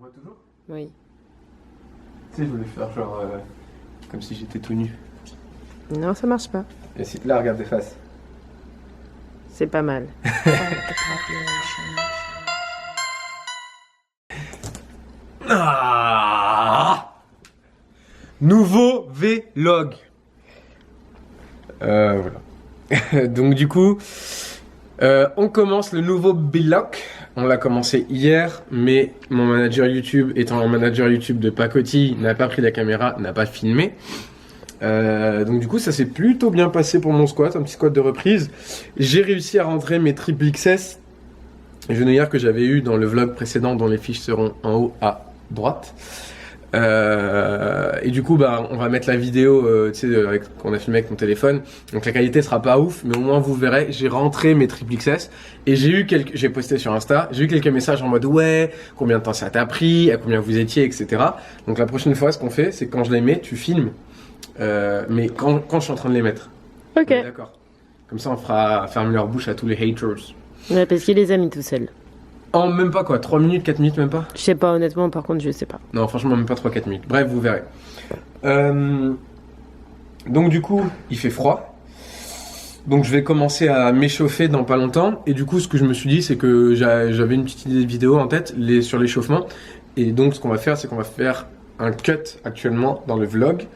vois toujours? Oui. Tu sais, je voulais faire genre comme si j'étais tout nu. Non, ça marche pas. Et si, là, regarde des faces. C'est pas mal. Ah, nouveau vlog. Voilà. Donc du coup, on commence le nouveau vlog. On l'a commencé hier, mais mon manager YouTube, étant un manager YouTube de pacotille, n'a pas pris la caméra, n'a pas filmé. Donc du coup, ça s'est plutôt bien passé pour mon squat, un petit squat de reprise. J'ai réussi à rentrer mes triple XS genouillères que j'avais eu dans le vlog précédent, dont les fiches seront en haut à droite. Et du coup, bah, on va mettre la vidéo qu'on a filmé avec mon téléphone. Donc la qualité sera pas ouf, mais au moins vous verrez. J'ai rentré mes triple XS et j'ai posté sur Insta. J'ai eu quelques messages en mode ouais, combien de temps ça t'a pris, à combien vous étiez, etc. Donc la prochaine fois, ce qu'on fait, c'est que quand je les mets, tu filmes, mais quand je suis en train de les mettre. Ok. D'accord. Comme ça, on fera fermer leur bouche à tous les haters. Ouais, parce qu'il les a mis tout seul. En même pas quoi, 3 minutes, 4 minutes, même pas? Je sais pas, honnêtement, par contre, je sais pas. Non, franchement, même pas 3-4 minutes. Bref, vous verrez. Donc du coup, il fait froid. Donc je vais commencer à m'échauffer dans pas longtemps. Et du coup, ce que je me suis dit, c'est que j'avais une petite idée de vidéo en tête sur l'échauffement. Et donc, ce qu'on va faire, c'est qu'on va faire un cut actuellement dans le vlog.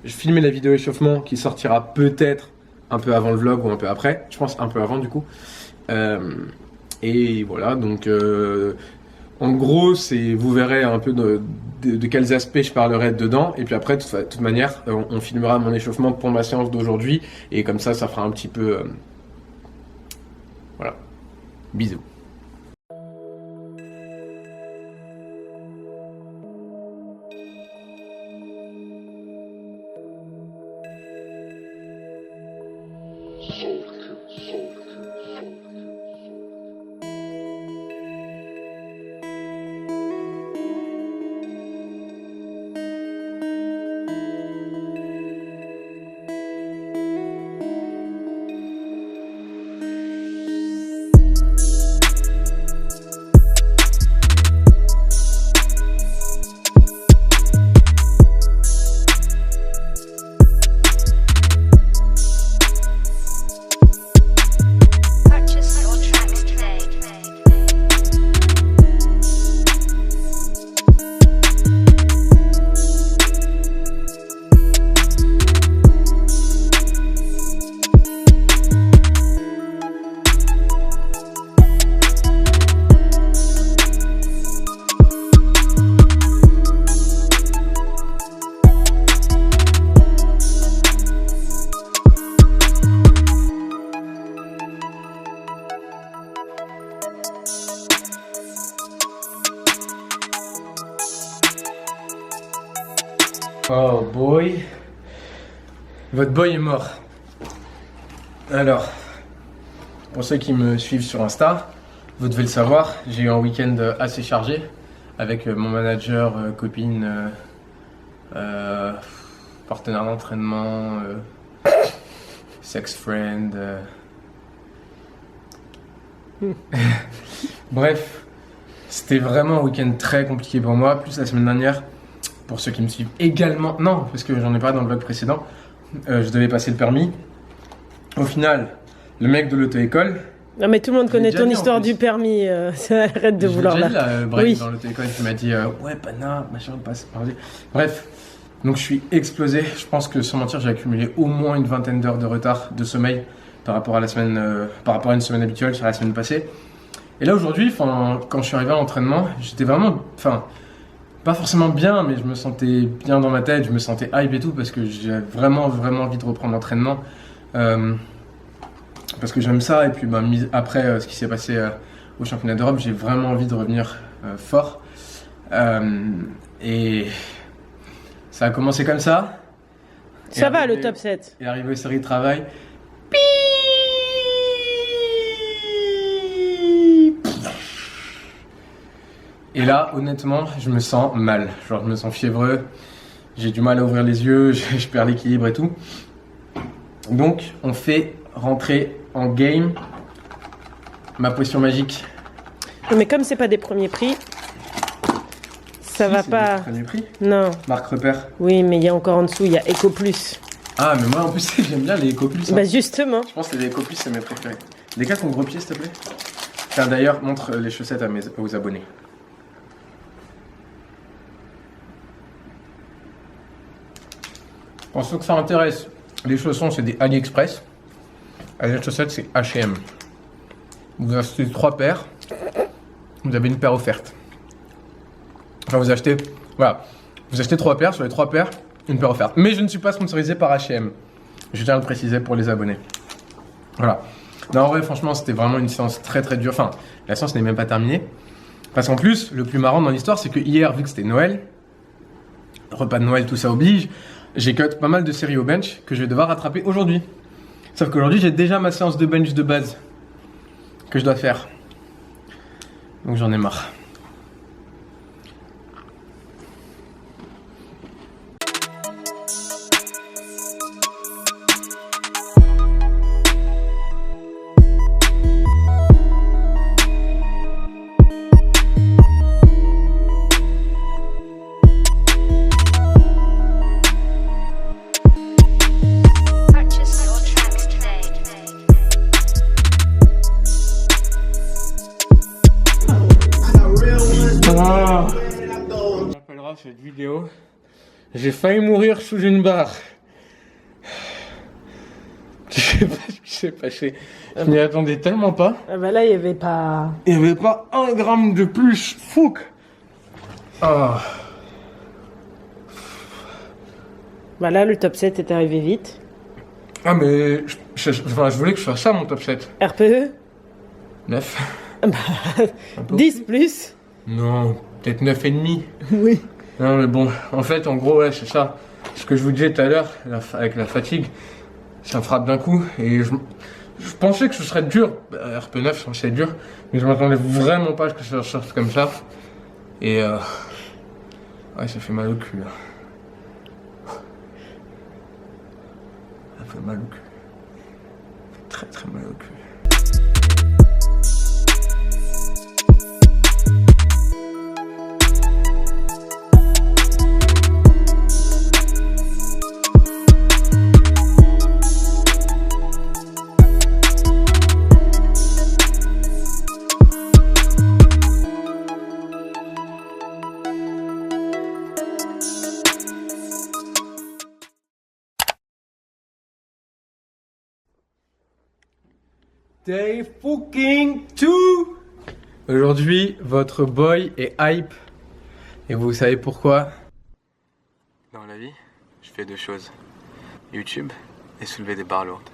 Je filmais la vidéo échauffement qui sortira peut-être un peu avant le vlog ou un peu après. Je pense un peu avant du coup. Et voilà, donc en gros, vous verrez un peu de quels aspects je parlerai dedans. Et puis après, de toute manière, on filmera mon échauffement pour ma séance d'aujourd'hui. Et comme ça fera un petit peu... voilà. Bisous. Oh boy. Votre boy est mort. Alors, pour ceux qui me suivent sur Insta, vous devez le savoir, j'ai eu un week-end assez chargé avec mon manager, copine, partenaire d'entraînement, sex friend. Bref, c'était vraiment un week-end très compliqué pour moi, plus la semaine dernière. Pour ceux qui me suivent également, non, parce que j'en ai parlé dans le vlog précédent, je devais passer le permis. Au final, le mec de l'auto-école... Non mais tout le monde connaît ton histoire du permis, arrête de vouloir là. Bref, oui. Dans l'auto-école, qui m'a dit ouais, Pana, machin, passe. Bref, donc je suis explosé. Je pense que sans mentir, j'ai accumulé au moins une vingtaine d'heures de retard de sommeil par rapport à la semaine, par rapport à une semaine habituelle sur la semaine passée. Et là aujourd'hui, quand je suis arrivé à l'entraînement, j'étais vraiment, pas forcément bien, mais je me sentais bien dans ma tête, je me sentais hype et tout, parce que j'ai vraiment envie de reprendre l'entraînement. Parce que j'aime ça, et puis après ce qui s'est passé au championnat d'Europe, j'ai vraiment envie de revenir fort. Et ça a commencé comme ça. Ça va, le top 7. Et arrivé aux séries de travail. Et là, honnêtement, je me sens mal. Genre, je me sens fiévreux, j'ai du mal à ouvrir les yeux, je perds l'équilibre et tout. Donc, on fait rentrer en game ma potion magique. Mais comme c'est pas des premiers prix, Ça va pas. Premier prix. Non. Marque repère. Oui, mais il y a encore en dessous, il y a Eco Plus. Ah, mais moi en plus, j'aime bien les Eco Plus. Hein. Bah, justement. Je pense que les Eco Plus, c'est mes préférés. Décale ton gros pied, s'il te plaît. Tiens, d'ailleurs, montre les chaussettes aux abonnés. Pour ceux que ça intéresse, les chaussons, c'est des AliExpress. Et les chaussettes, c'est H&M. Vous achetez 3 paires, vous avez une paire offerte. Enfin, vous achetez 3 paires, sur les 3 paires, une paire offerte. Mais je ne suis pas sponsorisé par H&M. Je tiens à le préciser pour les abonnés. Voilà. Non, en vrai, franchement, c'était vraiment une séance très très dure. Enfin, la séance n'est même pas terminée. Parce qu'en plus, le plus marrant dans l'histoire, c'est que hier, vu que c'était Noël, repas de Noël, tout ça oblige, j'ai cut pas mal de séries au bench que je vais devoir rattraper aujourd'hui. Sauf qu'aujourd'hui, j'ai déjà ma séance de bench de base que je dois faire. Donc j'en ai marre. Cette vidéo, j'ai failli mourir sous une barre. Je sais pas ce qui s'est passé. Je m'y attendais tellement pas. Ah bah là, il n'y avait pas... Il n'y avait pas 1 gramme de plus. Fouque. Ah. Bah là, le top 7 est arrivé vite. Ah mais je voulais que je fasse ça mon top 7. RPE 9. Bah, 10 plus. Non, peut-être 9,5. Oui. Non mais bon, en fait, en gros, ouais, c'est ça. Ce que je vous disais tout à l'heure, avec la fatigue, ça me frappe d'un coup. Et je pensais que ce serait dur. RP9, je pensais dur. Mais je m'attendais vraiment pas à ce que ça sorte comme ça. Et ouais, ça fait mal au cul. Là. Ça fait mal au cul. Ça fait très très mal au cul. Day fucking 2. Aujourd'hui, votre boy est hype. Et vous savez pourquoi? Dans la vie, je fais 2 choses. YouTube et soulever des barres lourdes.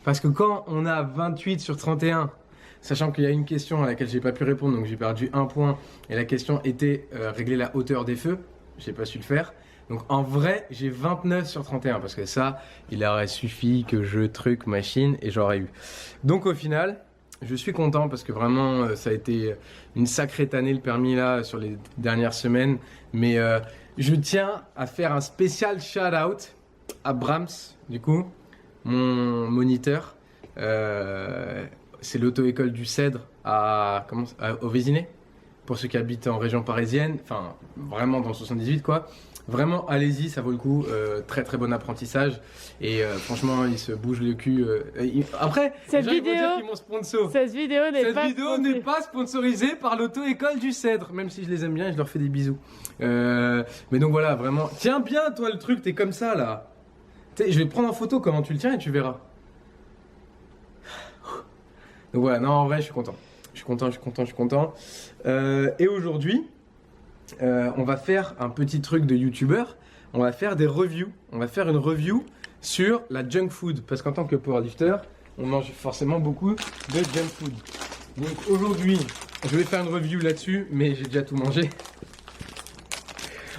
Parce que quand on a 28 sur 31, sachant qu'il y a une question à laquelle j'ai pas pu répondre, donc j'ai perdu 1 point, et la question était régler la hauteur des feux, j'ai pas su le faire. Donc en vrai, j'ai 29 sur 31, parce que ça, il aurait suffi que je truc machine, et j'aurais eu. Donc au final, je suis content, parce que vraiment, ça a été une sacrée année le permis là, sur les dernières semaines. Mais je tiens à faire un spécial shout-out à Brahms, du coup, mon moniteur. C'est l'auto-école du Cèdre au Vésinet, pour ceux qui habitent en région parisienne, enfin vraiment dans le 78 quoi. Vraiment allez-y, ça vaut le coup, très très bon apprentissage et franchement il se bouge le cul. Après, cette vidéo n'est pas sponsorisée par l'auto-école du Cèdre, même si je les aime bien et je leur fais des bisous. Mais donc voilà, vraiment, tiens bien toi le truc, t'es comme ça là. Je vais prendre en photo comment tu le tiens et tu verras. Donc voilà, non en vrai je suis content. Je suis content. Et aujourd'hui, on va faire un petit truc de youtubeur. On va faire des reviews. On va faire une review sur la junk food. Parce qu'en tant que powerlifter, on mange forcément beaucoup de junk food. Donc aujourd'hui, je vais faire une review là-dessus, mais j'ai déjà tout mangé.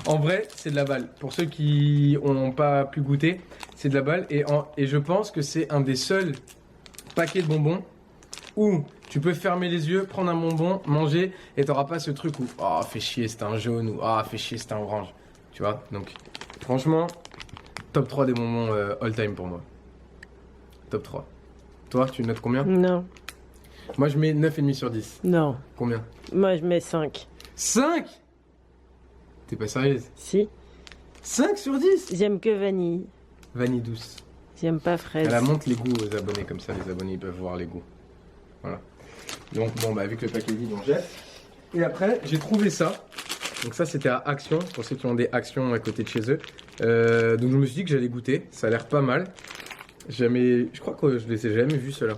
En vrai, c'est de la balle. Pour ceux qui n'ont pas pu goûter, c'est de la balle. Et je pense que c'est un des seuls paquets de bonbons où tu peux fermer les yeux, prendre un bonbon, manger et t'auras pas ce truc où oh fait chier c'est un jaune ou ah fait chier c'est un orange, tu vois. Donc franchement Top 3 des bonbons all time pour moi. Top 3. Toi, tu notes combien? Non. Moi, je mets 9,5 sur 10. Non. Combien? Moi, je mets 5. 5? T'es pas sérieuse? Si. 5 sur 10? J'aime que vanille. Vanille douce. J'aime pas fraise. Elle montre les goûts aux abonnés, comme ça les abonnés ils peuvent voir les goûts. Voilà. Donc bon, bah avec le paquet vide, on jette. Et après, j'ai trouvé ça. Donc ça, c'était à Action, pour ceux qui ont des Actions à côté de chez eux. Donc je me suis dit que j'allais goûter. Ça a l'air pas mal. Je crois que je les ai jamais vus ceux-là.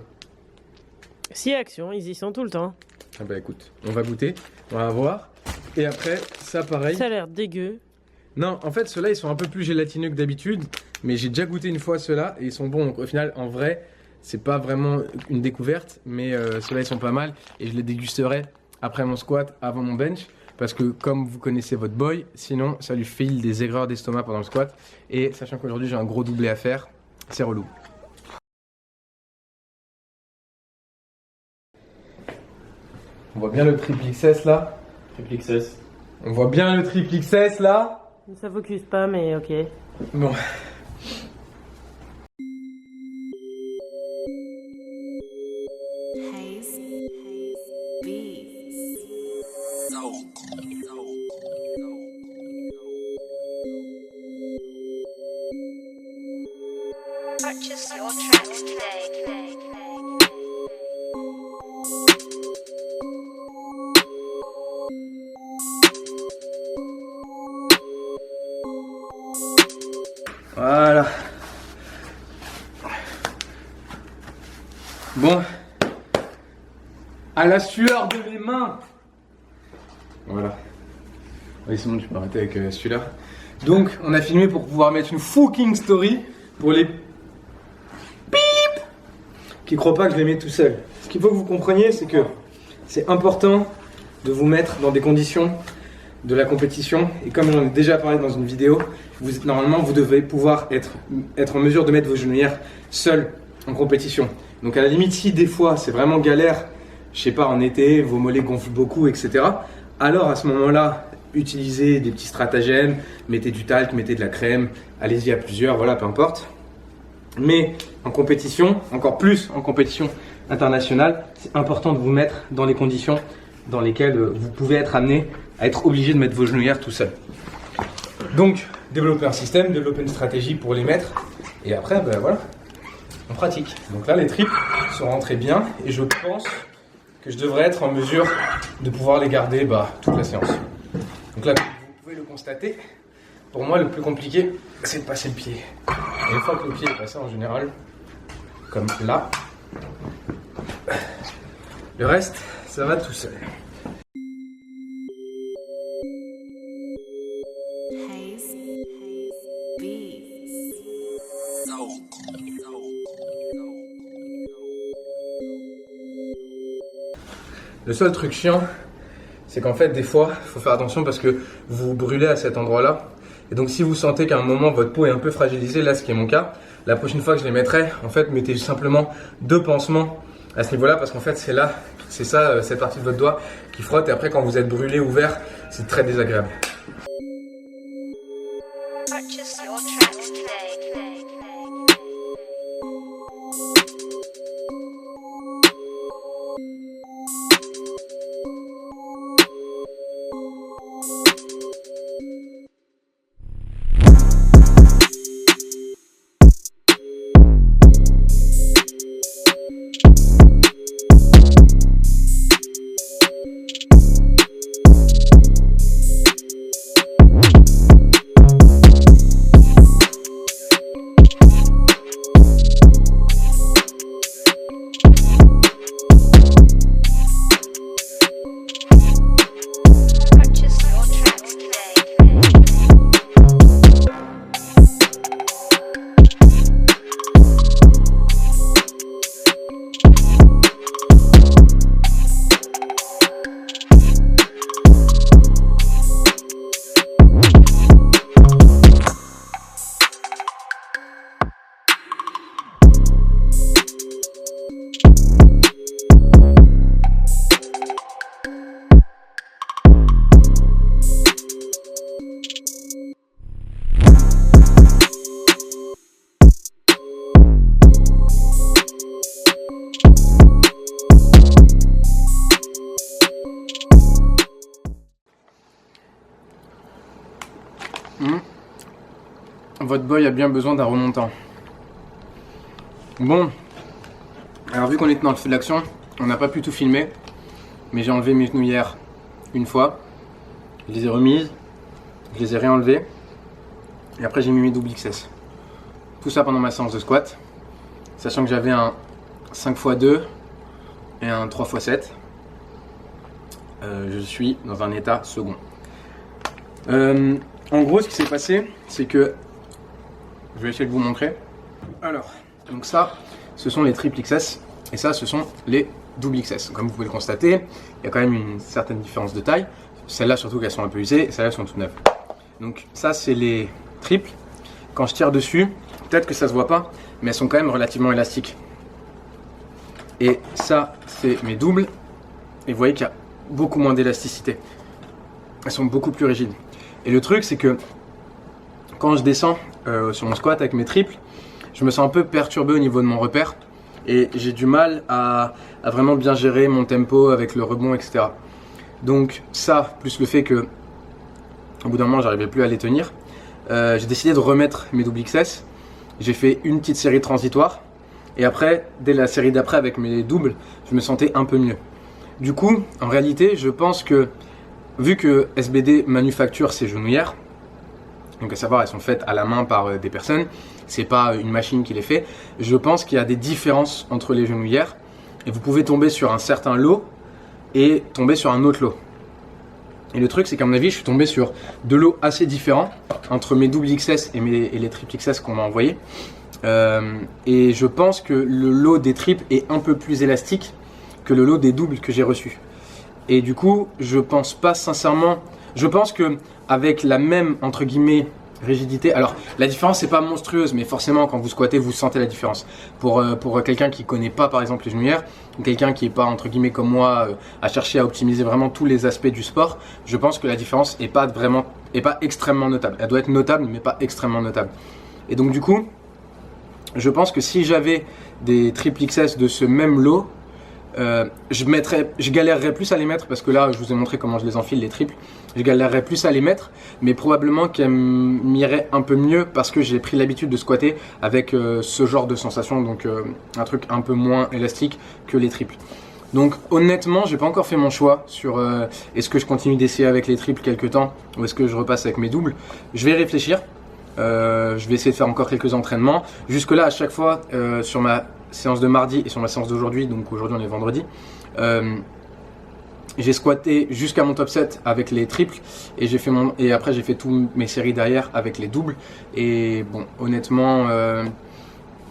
Si, Action, ils y sont tout le temps. Ah bah écoute, on va goûter, on va voir. Et après, ça pareil. Ça a l'air dégueu. Non, en fait, ceux-là, ils sont un peu plus gélatineux que d'habitude. Mais j'ai déjà goûté une fois ceux-là et ils sont bons. Donc au final, en vrai, c'est pas vraiment une découverte. Mais ceux-là, ils sont pas mal. Et je les dégusterai après mon squat, avant mon bench. Parce que comme vous connaissez votre boy, sinon, ça lui file des aigreurs d'estomac pendant le squat. Et sachant qu'aujourd'hui, j'ai un gros doublé à faire, c'est relou. On voit bien le triple XS là. Triple XS. On voit bien le triple XS là. Ça focus pas, mais ok. Bon. Purchase your tracks today. Voilà. Bon. À la sueur de mes mains. Voilà. Oui, sinon tu peux arrêter avec celui-là. Donc, on a filmé pour pouvoir mettre une fucking story pour les pip qui croient pas que je les mets tout seul. Ce qu'il faut que vous compreniez, c'est que c'est important de vous mettre dans des conditions de la compétition. Et comme j'en ai déjà parlé dans une vidéo, normalement, vous devez pouvoir être en mesure de mettre vos genouillères seul en compétition. Donc à la limite, si des fois c'est vraiment galère, je sais pas, en été, vos mollets gonflent beaucoup, etc. Alors à ce moment-là, utilisez des petits stratagèmes, mettez du talc, mettez de la crème, allez-y à plusieurs, voilà, peu importe. Mais en compétition, encore plus en compétition internationale, c'est important de vous mettre dans les conditions dans lesquelles vous pouvez être amené à être obligé de mettre vos genouillères tout seul. Donc, développer un système, développer une stratégie pour les mettre, et après, ben voilà, on pratique. Donc là, les tripes sont rentrées bien, et je pense que je devrais être en mesure de pouvoir les garder toute la séance. Donc là, vous pouvez le constater, pour moi, le plus compliqué, c'est de passer le pied. Et une fois que le pied est passé, en général, comme là, le reste, ça va tout seul. Le seul truc chiant, c'est qu'en fait, des fois, il faut faire attention parce que vous vous brûlez à cet endroit-là. Et donc, si vous sentez qu'à un moment, votre peau est un peu fragilisée, là, ce qui est mon cas, la prochaine fois que je les mettrai, en fait, mettez simplement 2 pansements à ce niveau-là parce qu'en fait, c'est là, c'est ça, cette partie de votre doigt qui frotte. Et après, quand vous êtes brûlé, ouvert, c'est très désagréable. Purchase your tracks today. votre boy a bien besoin d'un remontant. Bon, alors vu qu'on était dans le feu de l'action, on n'a pas pu tout filmer, mais j'ai enlevé mes genouillères une fois, je les ai remises, je les ai réenlevées, et après j'ai mis mes double XS. Tout ça pendant ma séance de squat, sachant que j'avais un 5x2 et un 3x7. Je suis dans un état second. En gros, ce qui s'est passé, c'est que je vais essayer de vous montrer. Alors, donc ça, ce sont les triple XS et ça, ce sont les double XS. Comme vous pouvez le constater, il y a quand même une certaine différence de taille. Celles-là, surtout qu'elles sont un peu usées, celles-là sont toutes neuves. Donc ça, c'est les triples. Quand je tire dessus, peut-être que ça se voit pas, mais elles sont quand même relativement élastiques. Et ça, c'est mes doubles. Et vous voyez qu'il y a beaucoup moins d'élasticité. Elles sont beaucoup plus rigides. Et le truc, c'est que quand je descends sur mon squat avec mes triples, je me sens un peu perturbé au niveau de mon repère. Et j'ai du mal à vraiment bien gérer mon tempo avec le rebond, etc. Donc ça, plus le fait que au bout d'un moment, j'arrivais plus à les tenir, j'ai décidé de remettre mes double XS. J'ai fait une petite série transitoire. Et après, dès la série d'après avec mes doubles, je me sentais un peu mieux. Du coup, en réalité, je pense que, vu que SBD manufacture ses genouillères, donc à savoir, elles sont faites à la main par des personnes, c'est pas une machine qui les fait, je pense qu'il y a des différences entre les genouillères, et vous pouvez tomber sur un certain lot, et tomber sur un autre lot. Et le truc, c'est qu'à mon avis, je suis tombé sur deux lots assez différents, entre mes double XS et les triple XS qu'on m'a envoyés. Et je pense que le lot des triples est un peu plus élastique que le lot des doubles que j'ai reçu. Et du coup, je pense pas sincèrement. Je pense que avec la même entre guillemets rigidité, alors la différence c'est pas monstrueuse, mais forcément quand vous squattez, vous sentez la différence. Pour quelqu'un qui connaît pas par exemple les genouillères, ou quelqu'un qui est pas entre guillemets comme moi à chercher à optimiser vraiment tous les aspects du sport, je pense que la différence est pas extrêmement notable. Elle doit être notable, mais pas extrêmement notable. Et donc du coup, je pense que si j'avais des triple XS de ce même lot, je galérerais plus à les mettre parce que là je vous ai montré comment je les enfile les triples, je galérerais plus à les mettre, mais probablement qu'elles m'iraient un peu mieux parce que j'ai pris l'habitude de squatter avec ce genre de sensation, donc un truc un peu moins élastique que les triples. Donc honnêtement, j'ai pas encore fait mon choix sur est-ce que je continue d'essayer avec les triples quelques temps ou est-ce que je repasse avec mes doubles. Je vais réfléchir. Je vais essayer de faire encore quelques entraînements. Jusque là, à chaque fois, sur ma séance de mardi et sur ma séance d'aujourd'hui, donc aujourd'hui on est vendredi, j'ai squatté jusqu'à mon top 7 avec les triples et après j'ai fait toutes mes séries derrière avec les doubles. Et bon, honnêtement,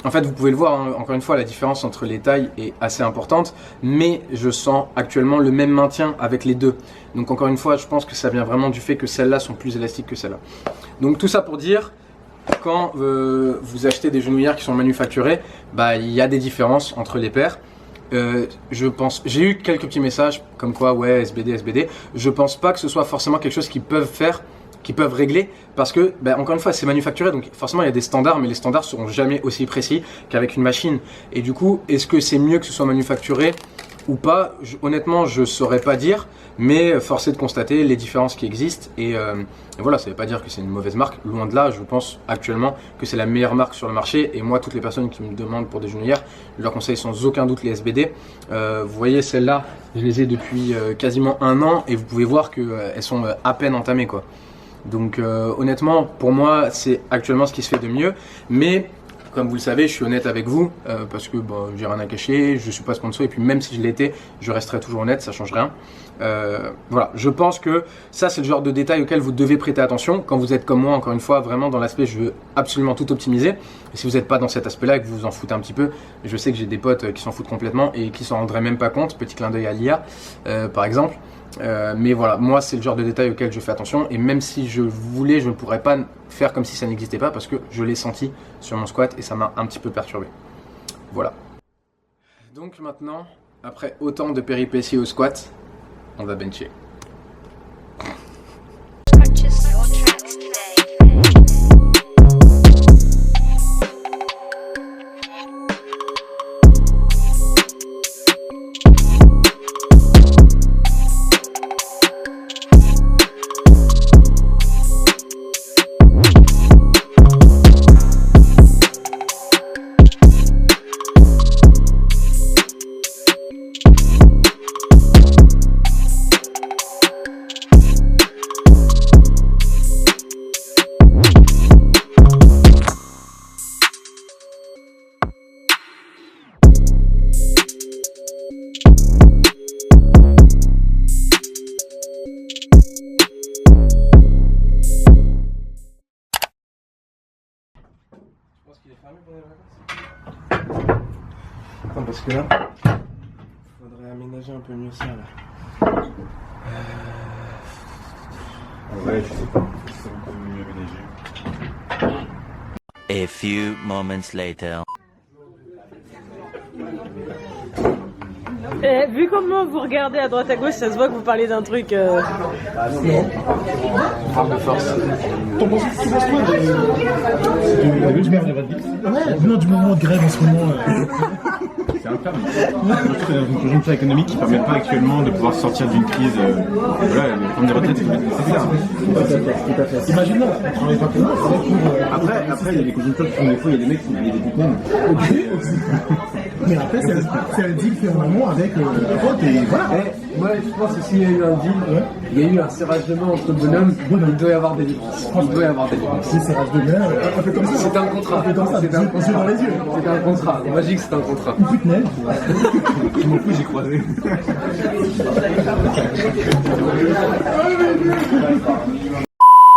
en fait vous pouvez le voir, hein, encore une fois la différence entre les tailles est assez importante, mais je sens actuellement le même maintien avec les deux. Donc encore une fois, je pense que ça vient vraiment du fait que celles-là sont plus élastiques que celles-là. Donc tout ça pour dire, quand vous achetez des genouillères qui sont manufacturées, bah, il y a des différences entre les paires. J'ai eu quelques petits messages comme quoi ouais SBD. Je pense pas que ce soit forcément quelque chose qu'ils peuvent faire, qu'ils peuvent régler, parce que encore une fois c'est manufacturé, donc forcément il y a des standards, mais les standards seront jamais aussi précis qu'avec une machine. Et du coup, est-ce que c'est mieux que ce soit manufacturé ou pas? Honnêtement, je saurais pas dire, mais force est de constater les différences qui existent. Et voilà, ça veut pas dire que c'est une mauvaise marque, loin de là. Je pense actuellement que c'est la meilleure marque sur le marché. Et moi, toutes les personnes qui me demandent pour des genouillères, je leur conseille sans aucun doute les SBD. Vous voyez, celles-là, je les ai depuis quasiment un an, et vous pouvez voir qu'elles sont à peine entamées, quoi. Donc honnêtement, pour moi, c'est actuellement ce qui se fait de mieux. Mais comme vous le savez, je suis honnête avec vous parce que j'ai rien à cacher, je suis pas sponsor, et puis même si je l'étais, je resterai toujours honnête, ça change rien. Voilà, je pense que ça c'est le genre de détail auquel vous devez prêter attention quand vous êtes comme moi, encore une fois, vraiment dans l'aspect je veux absolument tout optimiser. Et si vous n'êtes pas dans cet aspect-là et que vous vous en foutez un petit peu, je sais que j'ai des potes qui s'en foutent complètement et qui s'en rendraient même pas compte, petit clin d'œil à l'IA par exemple. Mais voilà, moi c'est le genre de détail auquel je fais attention, et même si je voulais, je ne pourrais pas faire comme si ça n'existait pas parce que je l'ai senti sur mon squat et ça m'a un petit peu perturbé. Voilà. Donc maintenant, après autant de péripéties au squat, on va bencher. Purchase your tracks today. pense qu'il est fermé pendant les vacances. Attends, parce que là, faudrait aménager un peu mieux ça là. Ouais, je sais pas. C'est un peu mieux aménagé. A few moments later. Vu comment vous regardez à droite à gauche, ça se voit que vous parlez d'un truc. Frappe de force. T'en penses quoi du maire de Vadville? Ouais, non, du moment de grève en ce moment. C'est infâme. Surtout que dans une conjoncture économique qui ne permet pas actuellement de pouvoir sortir d'une crise. Voilà, le fonds des retraites, c'est nécessaire. Tout à fait. Imagine-là, on travaille pas pour moi. Après, il y a des conjonctures qui font des fois, il y a des mecs qui ont des diplômes. Mais après, c'est un deal fait en amont avec le pote et voilà. Moi, je pense que s'il y a eu un deal, il y a eu un serrage de main entre bonhommes, il doit y avoir des différences. Il doit y avoir des différences. Si c'est rage de main, un peu comme ça. C'est un contrat. Un peu comme ça, C'est un contrat. dans les yeux. C'est un contrat. Magique, c'est un contrat. Une petite neige. Je m'en fous, j'ai croisé.